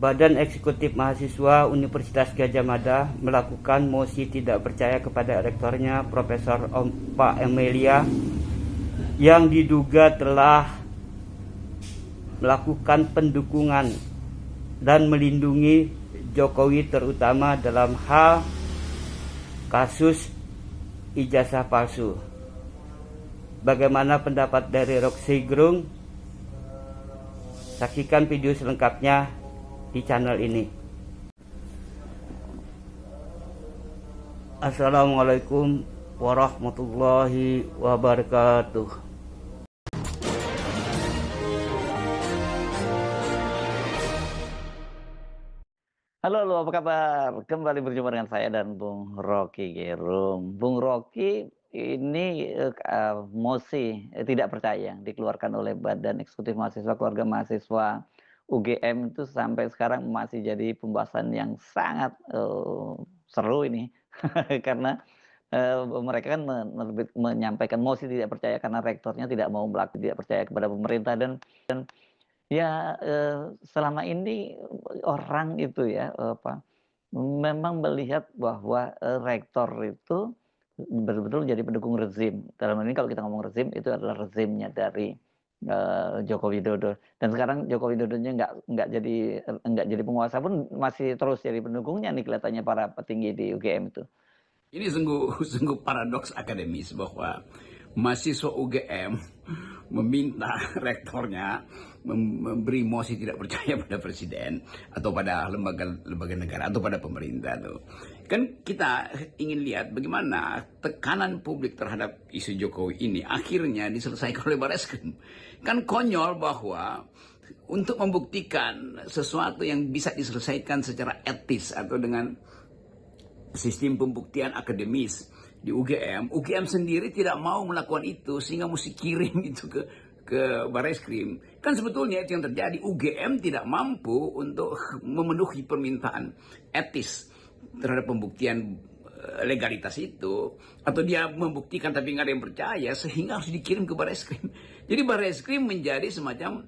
Badan Eksekutif Mahasiswa Universitas Gadjah Mada melakukan mosi tidak percaya kepada rektornya Profesor Pak Emilia yang diduga telah melakukan pendukungan dan melindungi Jokowi terutama dalam hal kasus ijazah palsu. Bagaimana pendapat dari Rocky Gerung? Saksikan video selengkapnya di channel ini. Assalamualaikum warahmatullahi wabarakatuh. Halo, apa kabar? Kembali berjumpa dengan saya dan Bung Rocky Gerung. Bung Rocky, ini mosi tidak percaya dikeluarkan oleh Badan Eksekutif Mahasiswa Keluarga Mahasiswa UGM itu sampai sekarang masih jadi pembahasan yang sangat seru ini karena mereka kan menyampaikan mosi tidak percaya karena rektornya tidak mau melakukan tidak percaya kepada pemerintah dan ya selama ini orang itu ya memang melihat bahwa rektor itu betul-betul jadi pendukung rezim. Dalam hal ini kalau kita ngomong rezim itu adalah rezimnya dari Joko Widodo. Dan sekarang Joko Widodonya nggak jadi penguasa pun masih terus jadi pendukungnya nih kelihatannya para petinggi di UGM itu. Ini sungguh paradoks akademis bahwa mahasiswa UGM meminta rektornya memberi mosi tidak percaya pada presiden atau pada lembaga negara atau pada pemerintah tuh. Kan kita ingin lihat bagaimana tekanan publik terhadap isu Jokowi ini akhirnya diselesaikan oleh Barreskrim. Kan konyol bahwa untuk membuktikan sesuatu yang bisa diselesaikan secara etis atau dengan sistem pembuktian akademis di UGM sendiri tidak mau melakukan itu sehingga mesti kirim itu ke Barreskrim. Kan sebetulnya itu yang terjadi. UGM tidak mampu untuk memenuhi permintaan etis terhadap pembuktian legalitas itu, atau dia membuktikan tapi nggak ada yang percaya sehingga harus dikirim ke Barreskrim. Jadi Barreskrim menjadi semacam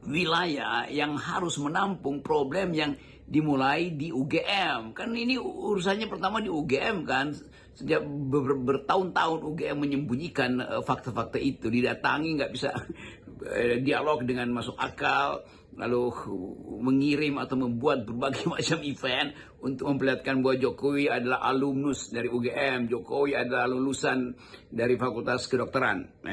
wilayah yang harus menampung problem yang dimulai di UGM. Kan ini urusannya pertama di UGM kan. Sejak bertahun-tahun UGM menyembunyikan fakta-fakta itu. Didatangi nggak bisa dialog dengan masuk akal. Lalu mengirim atau membuat berbagai macam event untuk memperlihatkan bahwa Jokowi adalah alumnus dari UGM. Jokowi adalah lulusan dari Fakultas Kedokteran.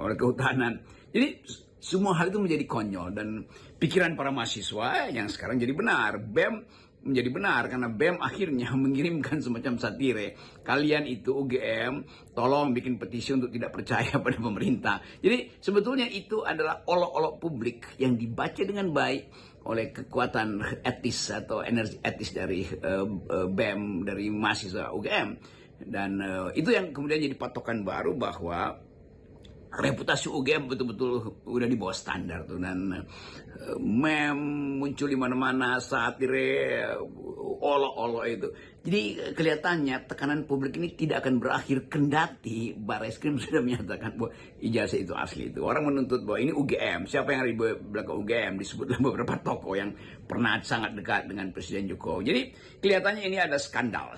Oleh Kehutanan. Jadi semua hal itu menjadi konyol dan pikiran para mahasiswa yang sekarang jadi benar. BEM menjadi benar karena BEM akhirnya mengirimkan semacam satire. Kalian itu UGM, tolong bikin petisi untuk tidak percaya pada pemerintah. Jadi sebetulnya itu adalah olok-olok publik yang dibaca dengan baik oleh kekuatan etis atau energi etis dari BEM, dari mahasiswa UGM. Dan itu yang kemudian jadi patokan baru bahwa reputasi UGM betul-betul udah di bawah standar tuh, dan meme muncul di mana-mana, satire, olok-olok itu. Jadi kelihatannya tekanan publik ini tidak akan berakhir kendati Barreskrim sudah menyatakan bahwa ijazah itu asli itu. Orang menuntut bahwa ini UGM, siapa yang ada di belakang UGM, disebutlah beberapa tokoh yang pernah sangat dekat dengan Presiden Jokowi. Jadi kelihatannya ini ada skandal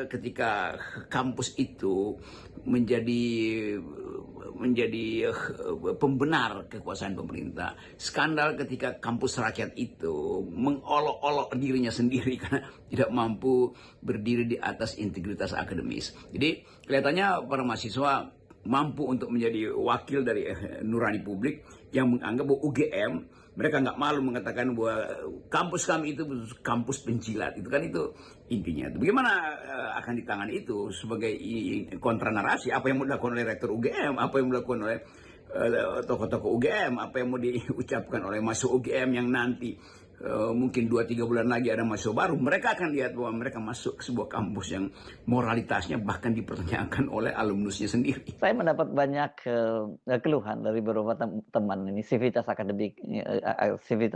ketika kampus itu menjadi pembenar kekuasaan pemerintah. Skandal ketika kampus rakyat itu mengolok-olok dirinya sendiri karena tidak mampu berdiri di atas integritas akademis. Jadi kelihatannya para mahasiswa mampu untuk menjadi wakil dari nurani publik yang menganggap bahwa UGM, mereka nggak malu mengatakan bahwa kampus kami itu kampus penjilat. Itu kan itu intinya. Bagaimana akan ditangani itu sebagai kontra narasi? Apa yang mau dilakukan oleh rektor UGM? Apa yang mau dilakukan oleh tokoh-tokoh UGM? Apa yang mau diucapkan oleh mahasiswa UGM yang nanti mungkin 2-3 bulan lagi ada mahasiswa baru? Mereka akan lihat bahwa mereka masuk ke sebuah kampus yang moralitasnya bahkan dipertanyakan oleh alumnusnya sendiri. Saya mendapat banyak keluhan dari beberapa teman ini sivitas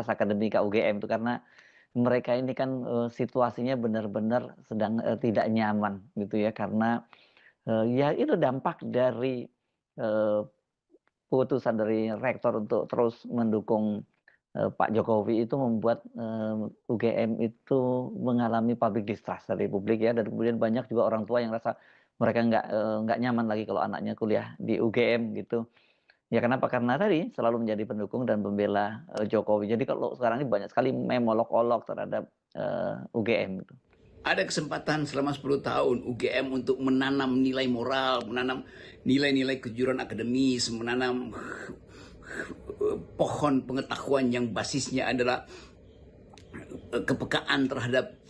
akademika UGM itu karena mereka ini kan situasinya benar-benar sedang tidak nyaman gitu ya, karena ya itu dampak dari keputusan dari rektor untuk terus mendukung Pak Jokowi itu membuat UGM itu mengalami public distrust dari publik ya, dan kemudian banyak juga orang tua yang rasa mereka nggak nyaman lagi kalau anaknya kuliah di UGM gitu. Ya kenapa? Karena tadi selalu menjadi pendukung dan pembela Jokowi. Jadi kalau sekarang ini banyak sekali meme olok-olok terhadap UGM gitu. Ada kesempatan selama 10 tahun UGM untuk menanam nilai moral, menanam nilai-nilai kejujuran akademis, menanam pohon pengetahuan yang basisnya adalah kepekaan terhadap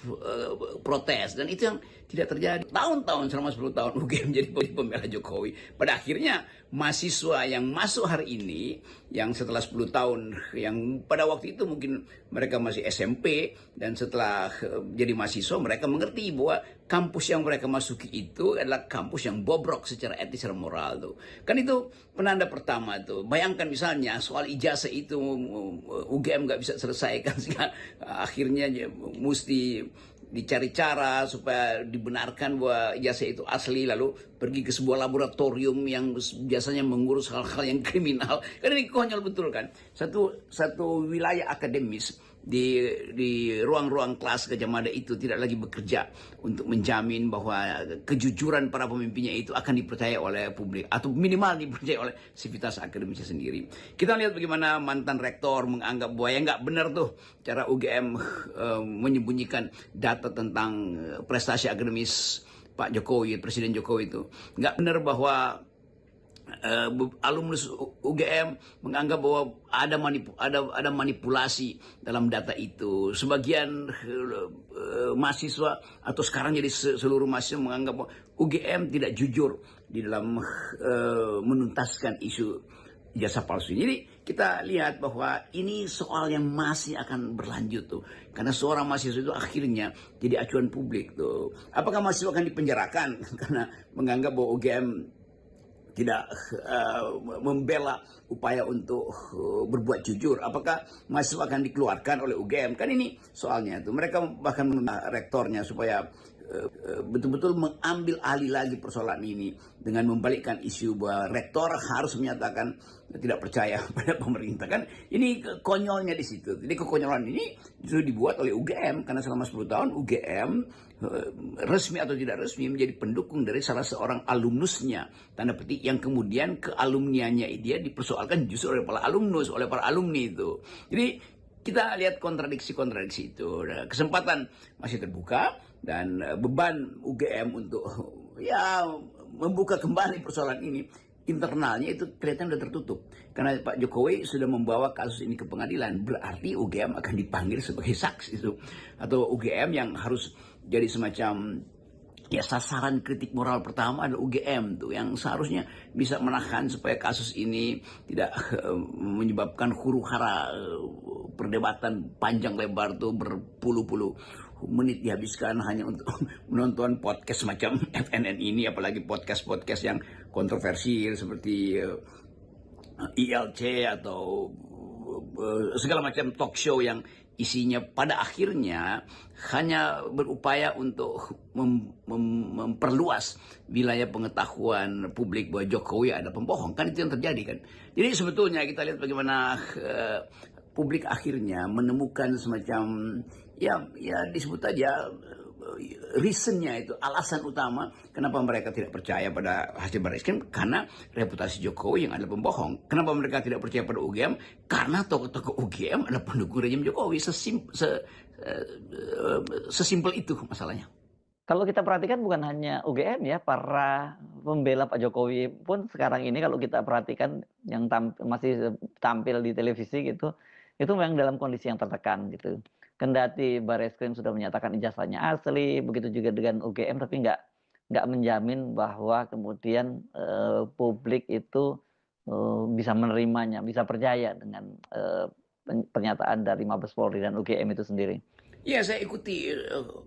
protes, dan itu yang tidak terjadi. Tahun-tahun selama 10 tahun UGM jadi pembela Jokowi. Pada akhirnya mahasiswa yang masuk hari ini, yang setelah 10 tahun, yang pada waktu itu mungkin mereka masih SMP, dan setelah jadi mahasiswa mereka mengerti bahwa kampus yang mereka masuki itu adalah kampus yang bobrok secara etis dan moral tuh. Kan itu penanda pertama tuh. Bayangkan misalnya soal ijazah itu UGM nggak bisa selesaikan, sehingga akhirnya mesti dicari cara supaya dibenarkan bahwa ijazah itu asli, lalu pergi ke sebuah laboratorium yang biasanya mengurus hal-hal yang kriminal. Kan ini konyol betul kan. Satu wilayah akademis di ruang-ruang kelas Gajah Mada itu tidak lagi bekerja untuk menjamin bahwa kejujuran para pemimpinnya itu akan dipercaya oleh publik, atau minimal dipercaya oleh sivitas akademisnya sendiri. Kita lihat bagaimana mantan rektor menganggap bahwa ya nggak benar tuh cara UGM menyembunyikan data tentang prestasi akademis Pak Jokowi, Presiden Jokowi itu. Nggak benar bahwa alumnus UGM menganggap bahwa ada manipulasi dalam data itu. Sebagian mahasiswa atau sekarang jadi seluruh mahasiswa menganggap bahwa UGM tidak jujur di dalam menuntaskan isu ijazah palsu. Jadi kita lihat bahwa ini soal yang masih akan berlanjut tuh, karena seorang mahasiswa itu akhirnya jadi acuan publik tuh. Apakah mahasiswa akan dipenjarakan karena menganggap bahwa UGM tidak membela upaya untuk berbuat jujur? Apakah mahasiswa akan dikeluarkan oleh UGM? Kan ini soalnya itu. Mereka bahkan meminta rektornya supaya betul-betul mengambil alih lagi persoalan ini dengan membalikkan isu bahwa rektor harus menyatakan tidak percaya pada pemerintah. Kan ini konyolnya di situ. Jadi kekonyolan ini justru dibuat oleh UGM, karena selama 10 tahun UGM resmi atau tidak resmi menjadi pendukung dari salah seorang alumnusnya, tanda petik, yang kemudian kealumniannya dia dipersoalkan justru oleh para alumnus, oleh para alumni itu. Jadi kita lihat kontradiksi-kontradiksi itu. Kesempatan masih terbuka, dan beban UGM untuk ya membuka kembali persoalan ini internalnya itu kelihatan sudah tertutup, karena Pak Jokowi sudah membawa kasus ini ke pengadilan. Berarti UGM akan dipanggil sebagai saksi itu, atau UGM yang harus jadi semacam ya sasaran kritik moral pertama adalah UGM tuh, yang seharusnya bisa menahan supaya kasus ini tidak menyebabkan huru-hara perdebatan panjang lebar tuh, berpuluh-puluh menit dihabiskan hanya untuk menonton podcast macam FNN ini, apalagi podcast-podcast yang kontroversial seperti ILC atau segala macam talk show yang isinya pada akhirnya hanya berupaya untuk memperluas wilayah pengetahuan publik bahwa Jokowi ada pembohong. Kan itu yang terjadi kan. Jadi sebetulnya kita lihat bagaimana publik akhirnya menemukan semacam ya disebut aja reasonnya itu, alasan utama kenapa mereka tidak percaya pada hasil Barreskrim, karena reputasi Jokowi yang adalah pembohong. Kenapa mereka tidak percaya pada UGM? Karena tokoh-tokoh UGM adalah pendukung rejim Jokowi. Sesimpel itu masalahnya. Kalau kita perhatikan bukan hanya UGM ya, para pembela Pak Jokowi pun sekarang ini kalau kita perhatikan yang masih tampil di televisi gitu, itu memang dalam kondisi yang tertekan gitu. Kendati Barreskrim sudah menyatakan ijazahnya asli, begitu juga dengan UGM, tapi nggak menjamin bahwa kemudian publik itu bisa menerimanya, bisa percaya dengan pernyataan dari Mabes Polri dan UGM itu sendiri. Ya, saya ikuti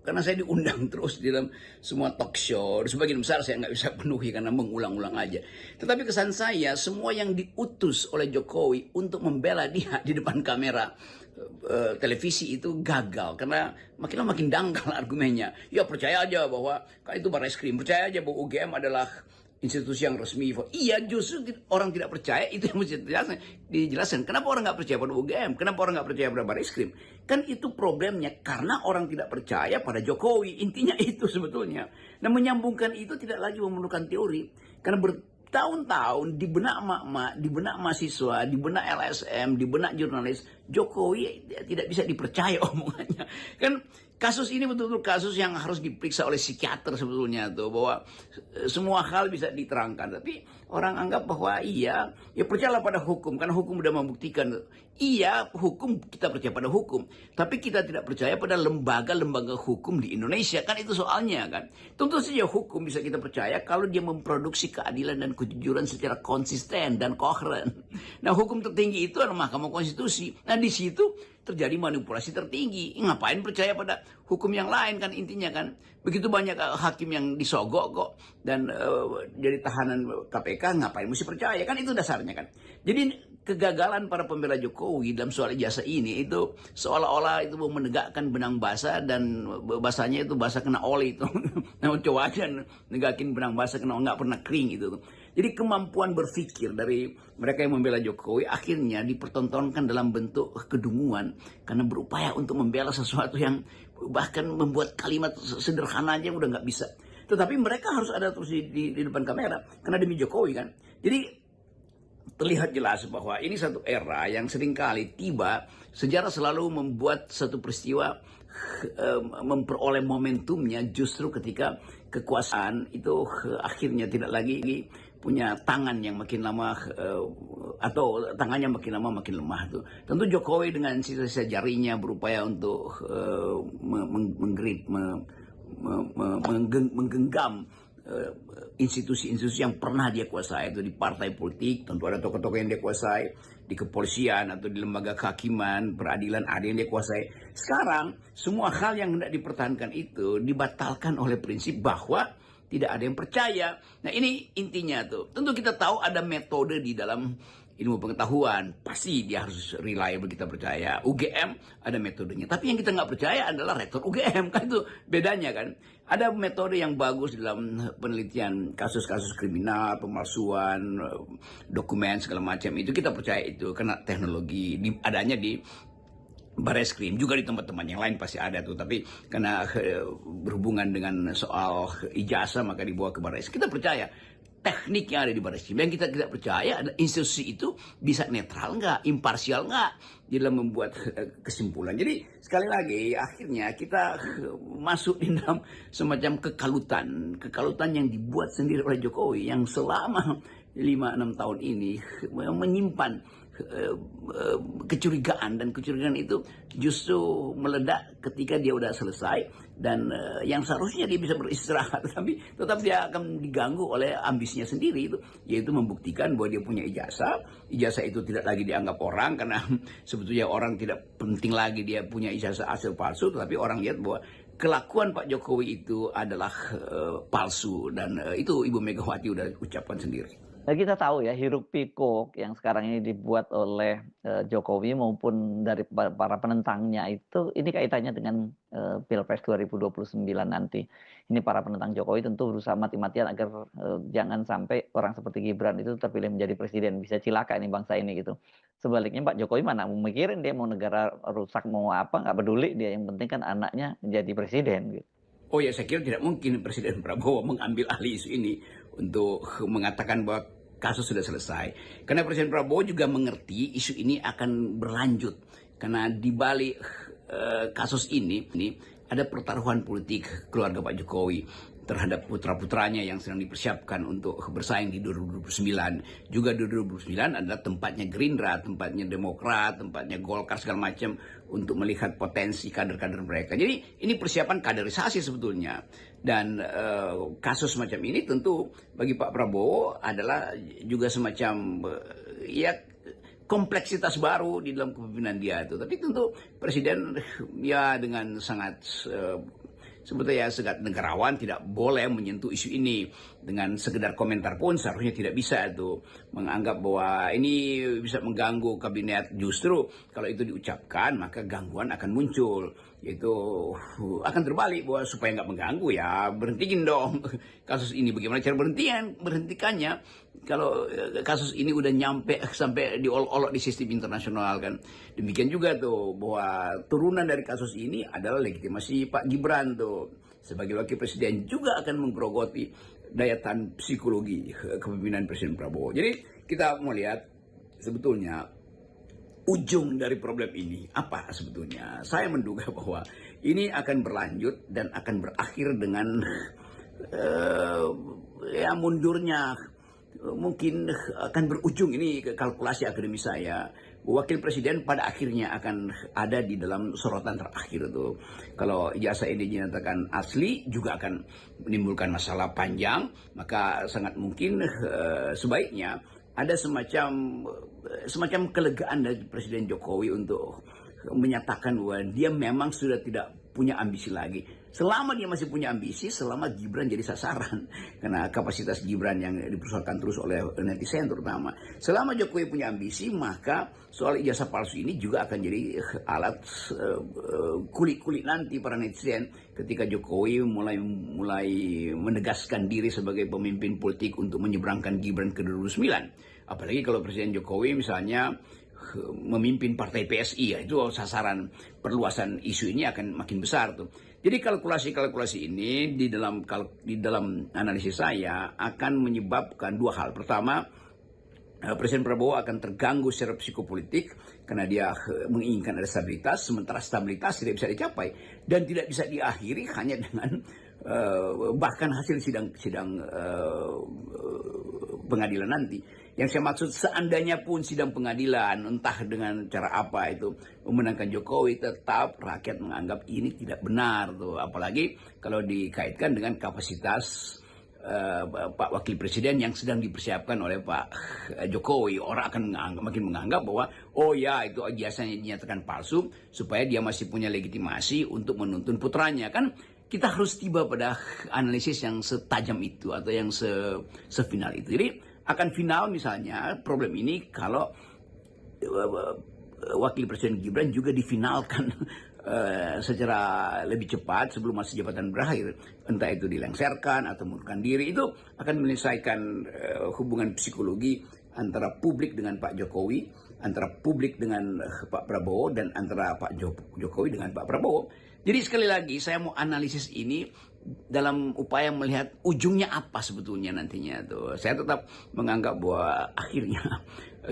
karena saya diundang terus di dalam semua talk show. Sebagian besar saya nggak bisa penuhi karena mengulang-ulang aja. Tetapi kesan saya, semua yang diutus oleh Jokowi untuk membela dia di depan kamera televisi itu gagal, karena makin dangkal argumennya. Ya percaya aja bahwa kan itu Barreskrim, percaya aja bahwa UGM adalah institusi yang resmi. Iya, justru orang tidak percaya, itu yang mesti dijelaskan. Kenapa orang nggak percaya pada UGM? Kenapa orang nggak percaya pada Barreskrim? Kan itu problemnya, karena orang tidak percaya pada Jokowi. Intinya itu sebetulnya. Nah, menyambungkan itu tidak lagi memerlukan teori. Karena bertahun-tahun di benak emak-emak, di benak mahasiswa, di benak LSM, di benak jurnalis, Jokowi tidak bisa dipercaya omongannya. Kan kasus ini betul-betul kasus yang harus diperiksa oleh psikiater sebetulnya tuh, bahwa semua hal bisa diterangkan. Tapi orang anggap bahwa iya, ya percayalah pada hukum, karena hukum sudah membuktikan. Iya, hukum, kita percaya pada hukum, tapi kita tidak percaya pada lembaga-lembaga hukum di Indonesia, kan itu soalnya kan. Tentu saja hukum bisa kita percaya kalau dia memproduksi keadilan dan kejujuran secara konsisten dan koheren. Nah, hukum tertinggi itu adalah Mahkamah Konstitusi. Nah, di situ terjadi manipulasi tertinggi. Ngapain percaya pada hukum yang lain, kan intinya kan. Begitu banyak hakim yang disogok kok dan jadi tahanan KPK, ngapain mesti percaya, kan itu dasarnya kan. Jadi kegagalan para pembela Jokowi dalam soal ijazah ini itu seolah-olah itu mau menegakkan benang basah, dan basahnya itu basah kena oli itu. Nah, coba aja negakin benang basah kena nggak pernah kering itu. Jadi kemampuan berpikir dari mereka yang membela Jokowi akhirnya dipertontonkan dalam bentuk kedunguan, karena berupaya untuk membela sesuatu yang bahkan membuat kalimat sederhana aja udah nggak bisa. Tetapi mereka harus ada terus di depan kamera karena demi Jokowi kan. Jadi terlihat jelas bahwa ini satu era yang seringkali tiba, sejarah selalu membuat satu peristiwa memperoleh momentumnya justru ketika kekuasaan itu akhirnya tidak lagi punya tangan yang makin lama atau tangannya makin lama makin lemah tuh. Tentu Jokowi dengan sisa-sisa jarinya berupaya untuk menggenggam institusi-institusi yang pernah dia kuasai, itu di partai politik, tentu ada tokoh-tokoh yang dia kuasai, di kepolisian atau di lembaga kehakiman, peradilan ada yang dia kuasai. Sekarang semua hal yang hendak dipertahankan itu dibatalkan oleh prinsip bahwa tidak ada yang percaya. Nah, ini intinya tuh. Tentu kita tahu ada metode di dalam ilmu pengetahuan, pasti dia harus reliable, kita percaya. UGM ada metodenya, tapi yang kita nggak percaya adalah rektor UGM, kan itu bedanya kan. Ada metode yang bagus dalam penelitian kasus-kasus kriminal, pemalsuan dokumen segala macam, itu kita percaya itu karena teknologi adanya di Barreskrim, juga di tempat-tempat yang lain pasti ada tuh, tapi karena berhubungan dengan soal ijazah maka dibawa ke Barreskrim. Kita percaya teknik yang ada di Barreskrim. Yang kita tidak percaya ada institusi itu bisa netral nggak, imparsial nggak di dalam membuat kesimpulan. Jadi sekali lagi akhirnya kita masuk di dalam semacam kekalutan yang dibuat sendiri oleh Jokowi yang selama 5-6 tahun ini menyimpan kecurigaan, dan kecurigaan itu justru meledak ketika dia udah selesai, dan yang seharusnya dia bisa beristirahat, tapi tetap dia akan diganggu oleh ambisinya sendiri itu, yaitu membuktikan bahwa dia punya ijazah itu tidak lagi dianggap orang, karena sebetulnya orang tidak penting lagi dia punya ijazah asal palsu, tetapi orang lihat bahwa kelakuan Pak Jokowi itu adalah palsu, dan itu Ibu Megawati udah ucapkan sendiri. Nah, kita tahu ya, hiruk pikuk yang sekarang ini dibuat oleh Jokowi maupun dari para penentangnya itu, ini kaitannya dengan Pilpres 2029 nanti. Ini para penentang Jokowi tentu berusaha mati-matian agar jangan sampai orang seperti Gibran itu terpilih menjadi presiden. Bisa cilaka ini bangsa ini gitu. Sebaliknya Pak Jokowi mana mikirin dia mau negara rusak mau apa, nggak peduli dia, yang penting kan anaknya menjadi presiden gitu. Oh ya, saya kira tidak mungkin Presiden Prabowo mengambil alih isu ini untuk mengatakan bahwa kasus sudah selesai. Karena Presiden Prabowo juga mengerti isu ini akan berlanjut. Karena di balik kasus ini ada pertaruhan politik keluarga Pak Jokowi terhadap putra-putranya yang sedang dipersiapkan untuk bersaing di 2029. Juga 2029 adalah tempatnya Gerindra, tempatnya Demokrat, tempatnya Golkar segala macam untuk melihat potensi kader-kader mereka. Jadi ini persiapan kaderisasi sebetulnya. Dan kasus semacam ini tentu bagi Pak Prabowo adalah juga semacam ya kompleksitas baru di dalam kepemimpinan dia itu. Tapi tentu Presiden ya dengan sangat Sebetulnya segat negarawan tidak boleh menyentuh isu ini. Dengan sekedar komentar pun seharusnya tidak bisa itu menganggap bahwa ini bisa mengganggu kabinet. Justru kalau itu diucapkan maka gangguan akan muncul, yaitu akan terbalik bahwa supaya nggak mengganggu ya berhentiin dong kasus ini. Bagaimana cara berhentikannya kalau kasus ini udah nyampe sampai diolok-olok di sistem internasional kan. Demikian juga tuh bahwa turunan dari kasus ini adalah legitimasi Pak Gibran tuh sebagai wakil presiden juga akan menggerogoti daya tahan psikologi kepemimpinan Presiden Prabowo. Jadi kita mau lihat sebetulnya ujung dari problem ini apa sebetulnya. Saya menduga bahwa ini akan berlanjut dan akan berakhir dengan ya mundurnya, mungkin akan berujung, ini kalkulasi akademis saya, wakil presiden pada akhirnya akan ada di dalam sorotan terakhir tuh. Kalau ijazah ini dinyatakan asli juga akan menimbulkan masalah panjang, maka sangat mungkin sebaiknya ada semacam kelegaan dari Presiden Jokowi untuk menyatakan bahwa dia memang sudah tidak punya ambisi lagi. Selama dia masih punya ambisi, selama Gibran jadi sasaran, karena kapasitas Gibran yang dipersoalkan terus oleh netizen terutama. Selama Jokowi punya ambisi, maka soal ijazah palsu ini juga akan jadi alat kulik-kulik nanti para netizen ketika Jokowi mulai menegaskan diri sebagai pemimpin politik untuk menyeberangkan Gibran ke 2009. Apalagi kalau Presiden Jokowi misalnya memimpin partai PSI, ya itu sasaran perluasan isu ini akan makin besar tuh. Jadi kalkulasi ini di dalam analisis saya akan menyebabkan dua hal. Pertama, Presiden Prabowo akan terganggu secara psikopolitik karena dia menginginkan ada stabilitas, sementara stabilitas tidak bisa dicapai dan tidak bisa diakhiri hanya dengan bahkan hasil sidang pengadilan nanti. Yang saya maksud, seandainya pun sidang pengadilan entah dengan cara apa itu memenangkan Jokowi, tetap rakyat menganggap ini tidak benar tuh. Apalagi kalau dikaitkan dengan kapasitas Pak Wakil Presiden yang sedang dipersiapkan oleh Pak Jokowi. Orang akan makin menganggap bahwa oh ya itu ijazahnya dinyatakan palsu supaya dia masih punya legitimasi untuk menuntun putranya. Kan kita harus tiba pada analisis yang setajam itu atau yang sefinal itu. Jadi akan final misalnya problem ini kalau Wakil Presiden Gibran juga difinalkan secara lebih cepat sebelum masa jabatan berakhir, entah itu dilengsarkan atau mengundurkan diri. Itu akan menyelesaikan hubungan psikologi antara publik dengan Pak Jokowi, antara publik dengan Pak Prabowo, dan antara Pak Jokowi dengan Pak Prabowo. Jadi sekali lagi saya mau analisis ini dalam upaya melihat ujungnya apa sebetulnya nantinya tuh. Saya tetap menganggap bahwa akhirnya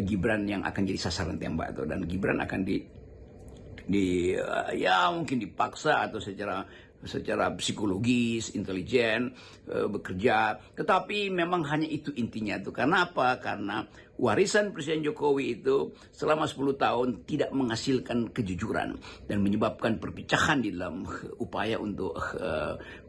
Gibran yang akan jadi sasaran tembak tuh, dan Gibran akan ya mungkin dipaksa atau secara psikologis, intelijen bekerja. Tetapi memang hanya itu intinya tuh. Karena apa? Karena warisan Presiden Jokowi itu selama 10 tahun tidak menghasilkan kejujuran dan menyebabkan perpecahan di dalam upaya untuk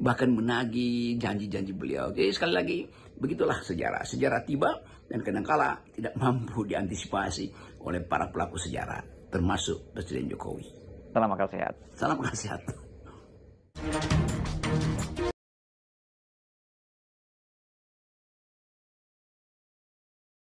bahkan menagih janji-janji beliau. Jadi sekali lagi begitulah sejarah. Sejarah tiba dan kadangkala tidak mampu diantisipasi oleh para pelaku sejarah, termasuk Presiden Jokowi. Salam akal sehat. Salam akal sehat.